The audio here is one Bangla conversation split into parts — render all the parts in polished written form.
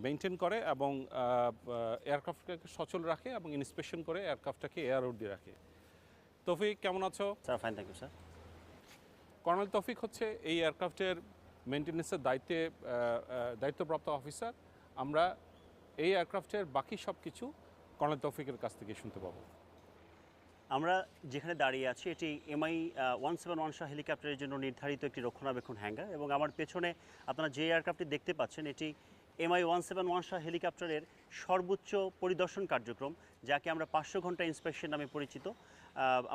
মেনটেন করে এবং এয়ারক্রাফটটাকে সচল রাখে এবং ইন্সপেকশন করে এয়ারক্রাফটটাকে এয়ারওড দিয়ে রাখে। তৌফিক কেমন আছো? Sir fine, thank you sir. Colonel Taufiq হচ্ছে এই এয়ারক্রাফটের মেনটেন্যান্সের দায়িত্বপ্রাপ্ত অফিসার। আমরা এই এয়ারক্রাফটের বাকি সব কিছু কর্নেল তৌফিকের কাছ থেকে শুনতে পাবো। আমরা যেখানে দাঁড়িয়ে আছি এটি MI 171 শাহ হেলিকপ্টারের জন্য নির্ধারিত একটি রক্ষণাবেক্ষণ হ্যাঙ্গার, এবং আমার পেছনে আপনারা যে এয়ারক্রাফটটি দেখতে পাচ্ছেন এটি MI 171 শাহ হেলিকপ্টারের সর্বোচ্চ পরিদর্শন কার্যক্রম, যাকে আমরা 500 ঘন্টা ইন্সপেকশন নামে পরিচিত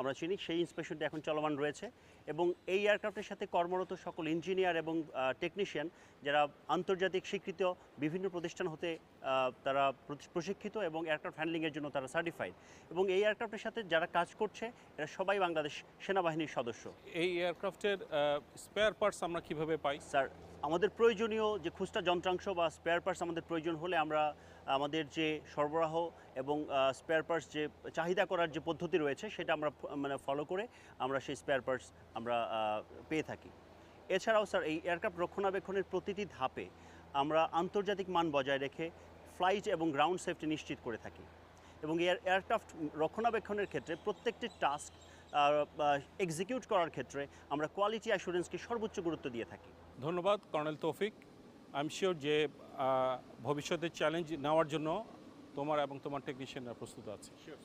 আমরা চিনি। সেই ইন্সপেকশনটি এখন চলমান রয়েছে, এবং এই এয়ারক্রাফটের সাথে কর্মরত সকল ইঞ্জিনিয়ার এবং টেকনিশিয়ান যারা আন্তর্জাতিক স্বীকৃত বিভিন্ন প্রতিষ্ঠান হতে তারা প্রশিক্ষিত এবং এয়ারক্রাফট হ্যান্ডলিংয়ের জন্য তারা সার্টিফাইড, এবং এই এয়ারক্রাফটের সাথে যারা কাজ করছে এরা সবাই বাংলাদেশ সেনাবাহিনীর সদস্য। এই এয়ারক্রাফটের স্পেয়ার পার্টস আমরা কিভাবে পাই? স্যার, আমাদের প্রয়োজনীয় যে খুচরা যন্ত্রাংশ বা স্পেয়ার পার্টস আমাদের প্রয়োজন হলে আমরা আমাদের যে সরবরাহ এবং স্পেয়ার পার্টস যে চাহিদা করার যে পদ্ধতি রয়েছে সেটা আমরা ফলো করে আমরা সেই স্পেয়ার পার্টস আমরা পেয়ে থাকি। এছাড়াও স্যার, এই এয়ারক্রাফট রক্ষণাবেক্ষণের প্রতিটি ধাপে আমরা আন্তর্জাতিক মান বজায় রেখে ফ্লাইট এবং গ্রাউন্ড সেফটি নিশ্চিত করে থাকি, এবং এয়ারক্রাফট রক্ষণাবেক্ষণের ক্ষেত্রে প্রত্যেকটি টাস্ক এক্সিকিউট করার ক্ষেত্রে আমরা কোয়ালিটি অ্যাসুরেন্সকে সর্বোচ্চ গুরুত্ব দিয়ে থাকি। ধন্যবাদ কর্নেল তৌফিক। আই এম শিওর যে ভবিষ্যতের চ্যালেঞ্জ নেওয়ার জন্য তোমার এবং তোমার টেকনিশিয়ানরা প্রস্তুত আছে। শিওর।